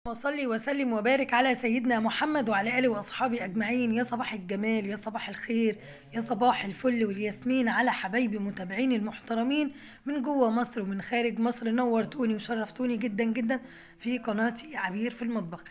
وصلي وسلم وبارك على سيدنا محمد وعلى آله وأصحابه أجمعين. يا صباح الجمال، يا صباح الخير، يا صباح الفل والياسمين على حبايبي متابعين المحترمين من جوه مصر ومن خارج مصر. نورتوني وشرفتوني جدا جدا في قناتي عبير في المطبخ.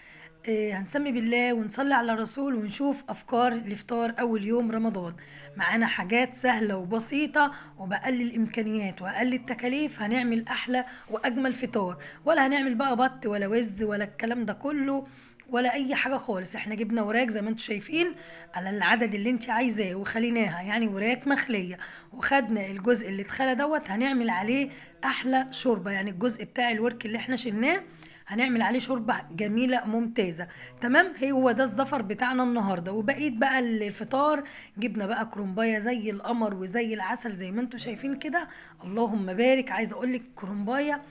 هنسمي بالله ونصلي على الرسول ونشوف أفكار الإفطار أول يوم رمضان. معانا حاجات سهلة وبسيطة وبأقل الإمكانيات وأقل التكاليف، هنعمل أحلى وأجمل فطار. ولا هنعمل بقى بط ولا وز ولا الكلام ده كله ولا أي حاجة خالص. احنا جبنا وراك زي ما انتوا شايفين على العدد اللي انت عايزاه وخليناها يعني وراك مخلية، وخدنا الجزء اللي اتخلى هنعمل عليه أحلى شوربة. يعني الجزء بتاع الورك اللي احنا شلناه هنعمل عليه شوربة جميلة ممتازة. تمام، هو ده الزفر بتاعنا النهاردة. وبقيت بقى الفطار جبنا بقى كرومباية زي القمر وزي العسل زي ما انتوا شايفين كده. اللهم بارك، عايزة اقولك كرومباية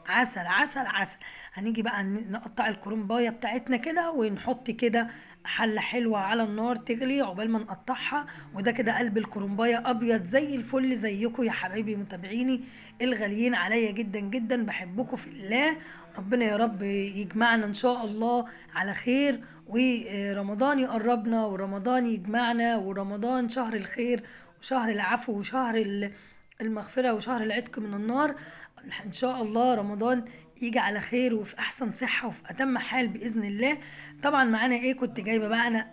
عسل عسل عسل. هنيجي بقى نقطع الكرومبايه بتاعتنا كده ونحط كده حله حلوه على النار تغلي عقبال ما نقطعها. وده كده قلب الكرومبايه ابيض زي الفل زيكم يا حبايبي متابعيني الغاليين عليا جدا جدا، بحبكم في الله. ربنا يا رب يجمعنا ان شاء الله على خير، ورمضان يقربنا ورمضان يجمعنا، ورمضان شهر الخير وشهر العفو وشهر المغفرة وشهر العتق من النار. ان شاء الله رمضان يجي على خير وفي احسن صحة وفي اتم حال باذن الله. طبعا معانا ايه، كنت جايبة بقى انا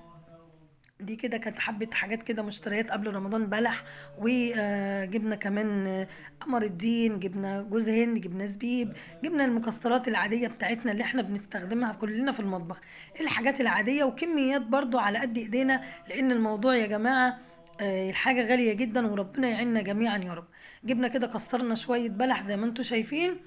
دي كده كانت حبة حاجات كده مشتريات قبل رمضان، بلح وجبنا كمان قمر الدين، جبنا جوز هند، جبنا زبيب، جبنا المكسرات العادية بتاعتنا اللي احنا بنستخدمها كلنا في المطبخ، الحاجات العادية وكميات برضو على قد ايدينا، لان الموضوع يا جماعة الحاجة غالية جدا وربنا يعيننا جميعا يا رب. جبنا كده كسرنا شوية بلح زي ما انتوا شايفين،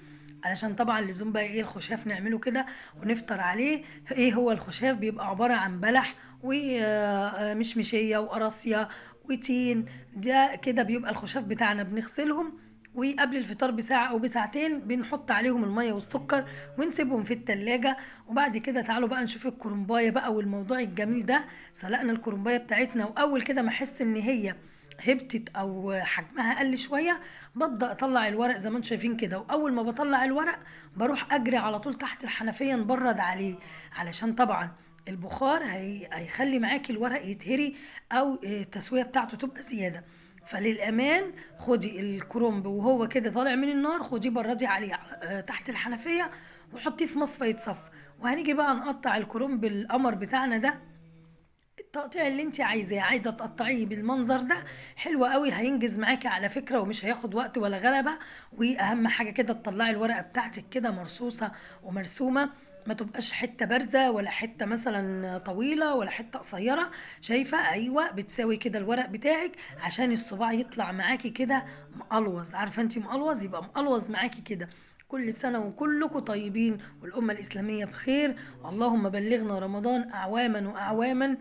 علشان طبعا اللزوم بقى ايه الخشاف نعمله كده ونفطر عليه. ايه هو الخشاف؟ بيبقى عبارة عن بلح ومشمشية وقراصية وتين. ده كده بيبقى الخشاف بتاعنا، بنغسلهم وقبل الفطار بساعة أو بساعتين بنحط عليهم المية والسكر ونسيبهم في التلاجة. وبعد كده تعالوا بقى نشوف الكرنباية بقى والموضوع الجميل ده. سلقنا الكرنباية بتاعتنا، وأول كده ما أحس إن هي هبتت او حجمها قل شويه ببدا اطلع الورق زي ما انتم شايفين كده. واول ما بطلع الورق بروح اجري على طول تحت الحنفيه نبرد عليه، علشان طبعا البخار هيخلي معاكي الورق يتهري او التسويه بتاعته تبقى زياده. فللامان خدي الكرنب وهو كده طالع من النار، خديه بردي عليه تحت الحنفيه وحطيه في مصفى يتصفى. وهنيجي بقى نقطع الكرنب القمر بتاعنا ده التقطيع اللي انت عايزاه. عايزه تقطعيه بالمنظر ده حلو قوي، هينجز معاكي على فكره ومش هياخد وقت ولا غلبه. واهم حاجه كده تطلعي الورقه بتاعتك كده مرصوصه ومرسومه، ما تبقاش حته بارزه ولا حته مثلا طويله ولا حته قصيره. شايفه؟ ايوه بتساوي كده الورق بتاعك عشان الصباع يطلع معاكي كده مقلوظ. عارفه انت مقلوظ؟ يبقى مقلوظ معاكي كده. كل سنة وكلكم طيبين والأمة الإسلامية بخير، اللهم بلغنا رمضان أعواما وأعواما،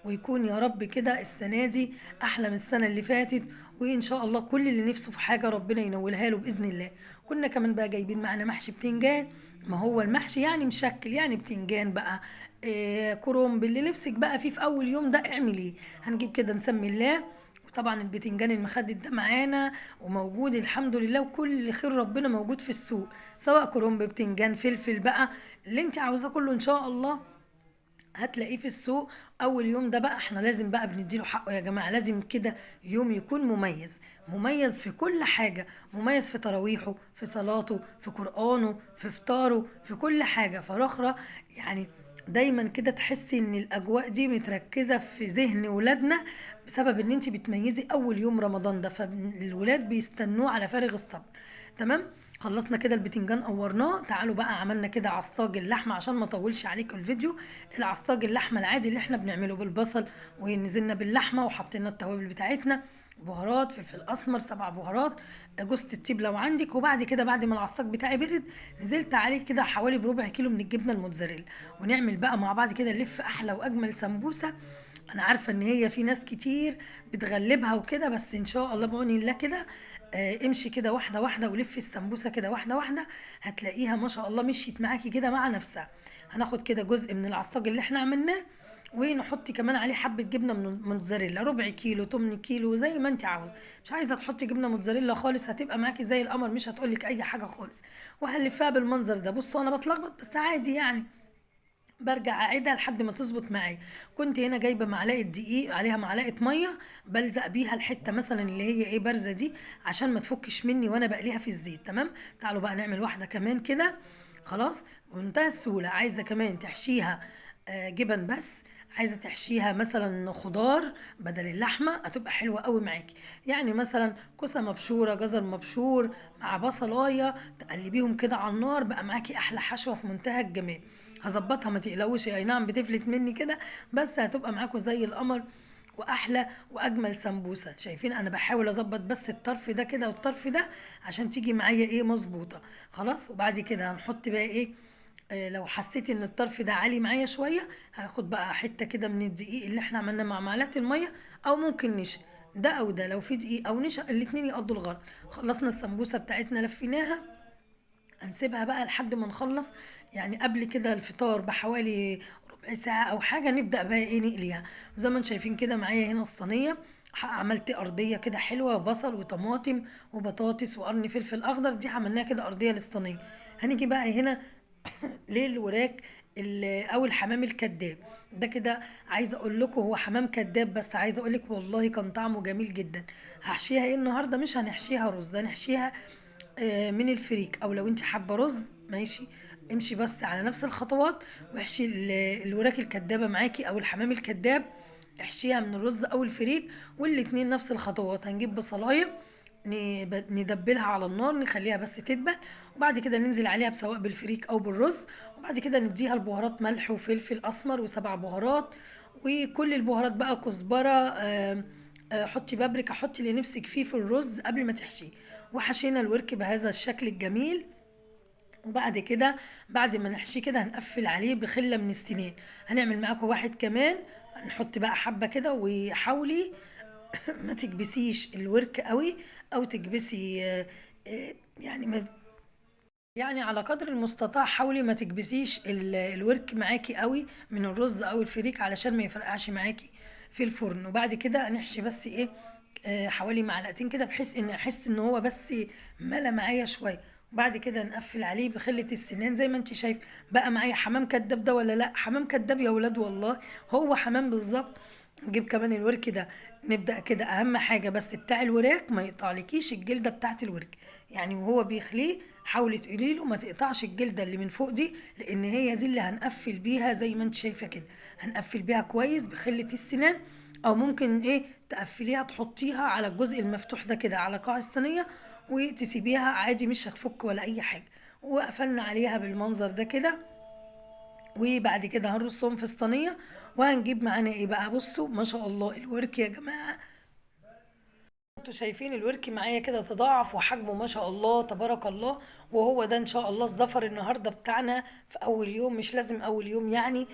ويكون يا رب كده السنة دي أحلى من السنة اللي فاتت. وإن شاء الله كل اللي نفسه في حاجة ربنا ينولها له بإذن الله. كنا كمان بقى جايبين معانا محشي بتنجان. ما هو المحشي يعني مشكل، يعني بتنجان بقى كرنب، اللي نفسك بقى فيه في أول يوم ده اعمليه. هنجيب كده نسمي الله. وطبعا البتنجان المخدد ده معانا وموجود الحمد لله، وكل خير ربنا موجود في السوق، سواء كرنب بتنجان فلفل بقى اللي انت عاوزاه كله ان شاء الله هتلاقيه في السوق. اول يوم ده بقى احنا لازم بقى بنديله حقه يا جماعه، لازم كده يوم يكون مميز، مميز في كل حاجه، مميز في تراويحه، في صلاته، في قرانه، في فطاره، في كل حاجه فرخره يعني. دايما كده تحسي ان الاجواء دي متركزه في ذهن ولادنا بسبب ان انت بتميزي اول يوم رمضان ده، فالولاد بيستنوه على فارغ الصبر. تمام، خلصنا كده البتنجان قورناه. تعالوا بقى عملنا كده عصاج اللحمه عشان ما اطولش عليكم الفيديو. العصاج اللحمه العادي اللي احنا بنعمله بالبصل، ونزلنا باللحمه وحطينا التوابل بتاعتنا، بهارات فلفل اسمر 7 بهارات، جوز الطيب لو عندك. وبعد كده بعد ما العصاج بتاعي برد نزلت عليه كده حوالي بربع كيلو من الجبنه الموتزاريلا. ونعمل بقى مع بعض كده نلف احلى واجمل سمبوسه. انا عارفه ان هي في ناس كتير بتغلبها وكده، بس ان شاء الله بعون الله كده امشي كده واحده واحده ولفي السمبوسه كده واحده واحده، هتلاقيها ما شاء الله مشيت معاكي كده مع نفسها. هناخد كده جزء من العصاج اللي احنا عملناه ونحطي كمان عليه حبه جبنه من موتزاريلا، ربع كيلو 8 كيلو زي ما انت عاوزه. مش عايزه تحطي جبنه موتزاريلا خالص هتبقى معاكي زي القمر، مش هتقولك اي حاجه خالص. وهلفها بالمنظر ده. بصوا انا بتلخبط بس عادي يعني، برجع اعيدها لحد ما تظبط معايا. كنت هنا جايبه معلقه دقيق عليها معلقه ميه، بلزق بيها الحته مثلا اللي هي ايه بارزه دي، عشان ما تفكش مني وانا بقليها في الزيت. تمام. تعالوا بقى نعمل واحده كمان كده. خلاص. بمنتهى السهوله. عايزه كمان تحشيها جبن بس، عايزه تحشيها مثلا خضار بدل اللحمه، هتبقى حلوه قوي معاكي. يعني مثلا كوسه مبشوره، جزر مبشور، مع بصلايه، تقلبيهم كده على النار، بقى معاكي احلى حشوه في منتهى الجمال. هظبطها ما تقلقوش، اي نعم بتفلت مني كده، بس هتبقى معاكم زي القمر، واحلى واجمل سمبوسه. شايفين انا بحاول اظبط بس الطرف ده كده والطرف ده عشان تيجي معايا ايه مظبوطه. خلاص. وبعد كده هنحط بقى ايه، لو حسيت ان الطرف ده عالي معايا شويه، هاخد بقى حته كده من الدقيق اللي احنا عملناه مع معلقه الميه، او ممكن نشا. ده او ده، لو في دقيق او نشا الاتنين يقضوا الغرض. خلصنا السمبوسه بتاعتنا لفيناها، هنسيبها بقى لحد ما نخلص. يعني قبل كده الفطار بحوالي ربع ساعة أو حاجة نبدأ بقى إيه نقليها. زي ما انتم شايفين كده معايا هنا الصينية، عملت أرضية كده حلوة، بصل وطماطم وبطاطس وقرن فلفل أخضر، دي عملناها كده أرضية للصينية. هنيجي بقى هنا للوراك او الحمام الكذاب ده كده. عايزه اقول لكم هو حمام كذاب، بس عايزه اقول لك والله كان طعمه جميل جدا. هحشيها ايه النهارده؟ مش هنحشيها رز، ده هنحشيها من الفريك، او لو انت حابه رز ماشي، امشي بس على نفس الخطوات واحشي الوراك الكدابه معاكي او الحمام الكداب، احشيها من الرز او الفريك، والاتنين نفس الخطوات. هنجيب بصلايه ندبلها على النار، نخليها بس تدبل، وبعد كده ننزل عليها سواء بالفريك او بالرز، وبعد كده نديها البهارات ملح وفلفل اسمر وسبع بهارات، وكل البهارات بقى كزبره، حطي بابريكا، حطي اللي نفسك فيه في الرز قبل ما تحشيه. وحشينا الورك بهذا الشكل الجميل. وبعد كده بعد ما نحشيه كده هنقفل عليه بخله من السنين. هنعمل معاكم واحد كمان، هنحط بقى حبه كده، وحاولي ما تكبسيش الورك قوي، او تكبسي يعني ما يعني على قدر المستطاع حاولي ما تكبسيش الورك معاكي قوي من الرز او الفريك، علشان ما يفرقعش معاكي في الفرن. وبعد كده هنحشي بس ايه حوالي معلقتين كده، بحيث ان احس ان هو بس ملا معايا شويه. وبعد كده نقفل عليه بخله السنان زي ما انت شايف. بقى معايا حمام كداب ده ولا لا؟ حمام كداب يا ولاد والله، هو حمام بالظبط. نجيب كمان الورك ده، نبدأ كده. أهم حاجة بس بتاع الوراك ما يقطعلكيش الجلدة بتاعت الورك، يعني وهو بيخليه حاولي تقولي له ما تقطعش الجلدة اللي من فوق دي، لأن هي دي اللي هنقفل بيها زي ما انت شايفة كده. هنقفل بيها كويس بخلة السنان، أو ممكن إيه تقفليها تحطيها على الجزء المفتوح ده كده على قاع الصينية، وتسيبيها عادي مش هتفك ولا أي حاجة. وقفلنا عليها بالمنظر ده كده. وبعد كده هنرصهم في الصينيه، وهنجيب معانا ايه بقى. بصوا ما شاء الله الورك يا جماعه، انتوا شايفين الورك معايا كده تضاعف وحجمه ما شاء الله تبارك الله. وهو ده ان شاء الله الظفر النهارده بتاعنا في اول يوم. مش لازم اول يوم يعني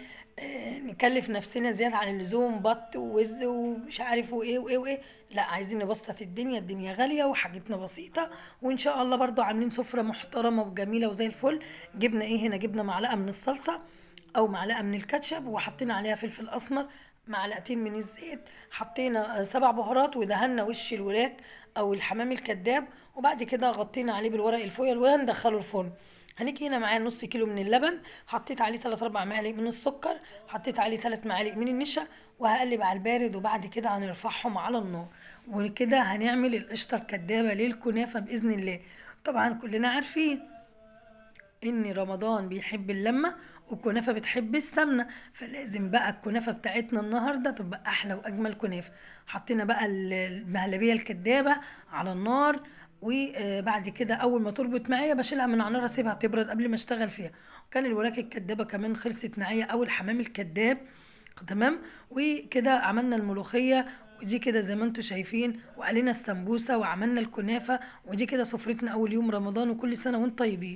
نكلف نفسنا زياده عن اللزوم، بط ووز ومش عارف وايه وايه وايه. لا، عايزين نبسط الدنيا، الدنيا غاليه وحاجتنا بسيطه. وان شاء الله برضو عاملين سفره محترمه وجميله وزي الفل. جبنا ايه هنا؟ جبنا معلقه من الصلصه او معلقه من الكاتشب، وحطينا عليها فلفل اسمر، معلقتين من الزيت، حطينا 7 بهارات، ودهنا وش الوراك او الحمام الكداب. وبعد كده غطينا عليه بالورق الفويل وهندخله الفرن. هنيجي هنا معايا نص كيلو من اللبن، حطيت عليه 3 4 معالق من السكر، حطيت عليه 3 معالق من النشا، وهقلب على البارد. وبعد كده هنرفعهم على النار، وكده هنعمل القشطه الكدابه للكنافه باذن الله. طبعا كلنا عارفين ان رمضان بيحب اللمه، والكنافه بتحب السمنه، فلازم بقى الكنافه بتاعتنا النهارده تبقى احلى واجمل كنافه. حطينا بقى المهلبيه الكدابه على النار، وبعد كده اول ما تربط معايا بشيلها من على النار، اسيبها تبرد قبل ما اشتغل فيها. وكان الوراك الكدابه كمان خلصت معايا، او الحمام الكداب. تمام. وكده عملنا الملوخيه، ودي كده زي ما انتم شايفين، وقالنا السمبوسه، وعملنا الكنافه. ودي كده سفرتنا اول يوم رمضان، وكل سنه وانتم طيبين.